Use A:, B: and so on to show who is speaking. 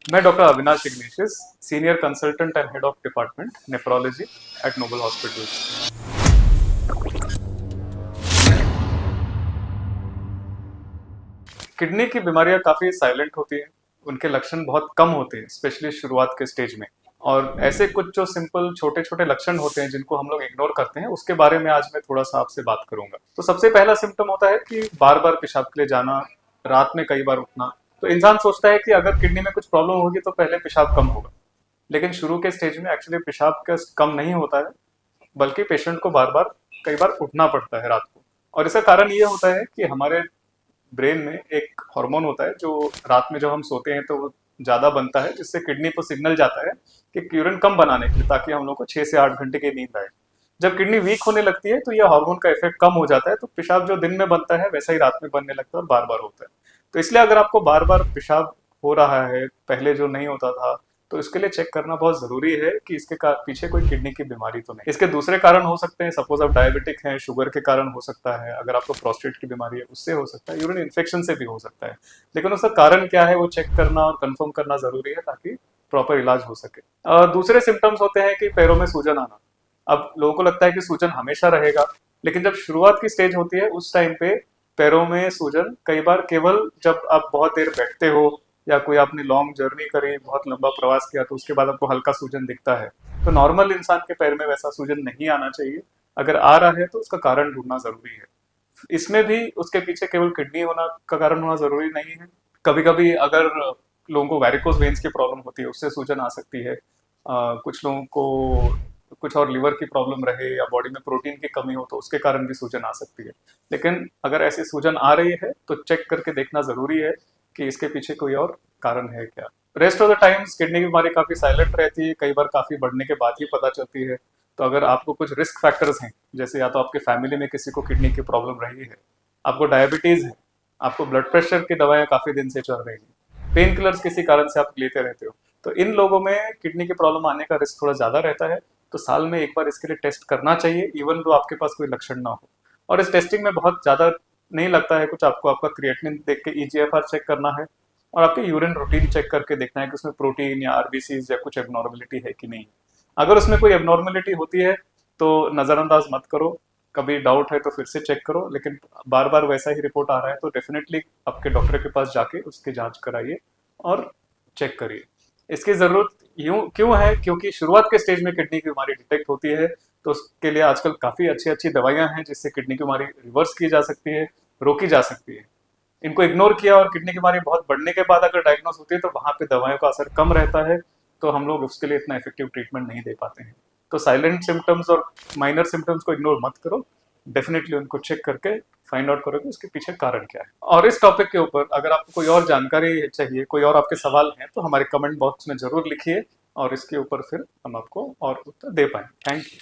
A: मैं doctor Avinash Ignatius, senior consultant and head of department nephrology at Noble hospital. Kidney की बीमारियां काफी silent होती हैं, उनके लक्षण बहुत कम होते हैं, स्पेशली शुरुआत के स्टेज में। और ऐसे कुछ जो सिंपल छोटे छोटे लक्षण होते हैं जिनको हम लोग इग्नोर करते हैं, उसके बारे में आज मैं थोड़ा सा आपसे बात करूंगा। तो सबसे पहला सिम्टम होता है कि बार बार पेशाब के लिए जाना, रात में कई बार उठना। तो इंसान सोचता है कि अगर किडनी में कुछ प्रॉब्लम होगी तो पहले पेशाब कम होगा, लेकिन शुरू के स्टेज में एक्चुअली पेशाब का कम नहीं होता है, बल्कि पेशेंट को बार बार कई बार उठना पड़ता है रात को। और इसका कारण ये होता है कि हमारे ब्रेन में एक हार्मोन होता है जो रात में जब हम सोते हैं तो वो ज्यादा बनता है, जिससे किडनी को सिग्नल जाता है कि यूरिन कम बनाने के लिए, ताकि हम लोग को 6 से 8 घंटे की नींद आए। जब किडनी वीक होने लगती है तो यह हार्मोन का इफेक्ट कम हो जाता है, तो पेशाब जो दिन में बनता है वैसा ही रात में बनने लगता है और बार बार होता है। तो इसलिए अगर आपको बार बार पेशाब हो रहा है, पहले जो नहीं होता था, तो इसके लिए चेक करना बहुत जरूरी है कि इसके पीछे कोई किडनी की बीमारी तो नहीं। इसके दूसरे कारण हो सकते हैं, सपोज आप डायबिटिक हैं, शुगर के कारण हो सकता है, अगर आपको प्रोस्टेट की बीमारी है उससे हो सकता है, यूरिन इन्फेक्शन से भी हो सकता है। लेकिन उसका कारण क्या है वो चेक करना और कंफर्म करना जरूरी है, ताकि प्रॉपर इलाज हो सके। दूसरे सिम्टम्स होते हैं कि पैरों में सूजन आना। अब लोगों को लगता है कि सूजन हमेशा रहेगा, लेकिन जब शुरुआत की स्टेज होती है उस टाइम पे पैरों में सूजन कई बार केवल जब आप बहुत देर बैठते हो या कोई आपने लॉन्ग जर्नी करी, बहुत लंबा प्रवास किया, तो उसके बाद आपको हल्का सूजन दिखता है। तो नॉर्मल इंसान के पैर में वैसा सूजन नहीं आना चाहिए। अगर आ रहा है तो उसका कारण ढूंढना जरूरी है। इसमें भी उसके पीछे केवल किडनी होना का कारण होना जरूरी नहीं है। कभी कभी अगर लोगों को वेरिकोस वेन्स की प्रॉब्लम होती है, उससे सूजन आ सकती है। कुछ लोगों को कुछ और लिवर की प्रॉब्लम रहे या बॉडी में प्रोटीन की कमी हो तो उसके कारण भी सूजन आ सकती है। लेकिन अगर ऐसी सूजन आ रही है तो चेक करके देखना जरूरी है कि इसके पीछे कोई और कारण है क्या। Rest of the times kidney की बीमारी काफी साइलेंट रहती है, कई बार काफी बढ़ने के बाद ही पता चलती है। तो अगर आपको कुछ रिस्क फैक्टर्स हैं, जैसे या तो आपके फैमिली में किसी को किडनी की प्रॉब्लम रही है, आपको डायबिटीज है, आपको ब्लड प्रेशर की दवाएं काफी दिन से चल रही हैं, पेन किलर्स किसी कारण से आप लेते रहते हो, तो इन लोगों में किडनी की प्रॉब्लम आने का रिस्क थोड़ा ज्यादा रहता है। तो साल में एक बार इसके लिए टेस्ट करना चाहिए, इवन दो आपके पास कोई लक्षण ना हो। और इस टेस्टिंग में बहुत ज्यादा नहीं लगता है कुछ, आपको आपका क्रिएटिनिन देख के ईजीएफआर चेक करना है और आपके यूरिन रूटीन चेक करके देखना है कि उसमें प्रोटीन या आरबीसीज या कुछ एबनॉर्मेलिटी है कि नहीं। अगर उसमें कोई एबनॉर्मेलिटी होती है तो नजरअंदाज मत करो, कभी डाउट है तो फिर से चेक करो, लेकिन बार बार वैसा ही रिपोर्ट आ रहा है तो डेफिनेटली आपके डॉक्टर के पास जाके उसकी जांच कराइए और चेक करिए। इसकी जरूरत यूं क्यों है, क्योंकि शुरुआत के स्टेज में किडनी की बीमारी डिटेक्ट होती है, तो उसके लिए आजकल काफी अच्छी अच्छी दवाइयां हैं जिससे किडनी की बीमारी रिवर्स की जा सकती है, रोकी जा सकती है। इनको इग्नोर किया और किडनी की बीमारी बहुत बढ़ने के बाद अगर डायग्नोस होती है तो वहां पे दवाइयों का असर कम रहता है, तो हम लोग उसके लिए इतना इफेक्टिव ट्रीटमेंट नहीं दे पाते हैं। तो साइलेंट सिम्टम्स और माइनर सिम्टम्स को इग्नोर मत करो, डेफिनेटली उनको चेक करके फाइंड आउट करोगे उसके पीछे कारण क्या है। और इस टॉपिक के ऊपर अगर आपको कोई और जानकारी चाहिए, कोई और आपके सवाल हैं, तो हमारे कमेंट बॉक्स में जरूर लिखिए और इसके ऊपर फिर हम आपको और उत्तर दे पाएंगे। Thank you.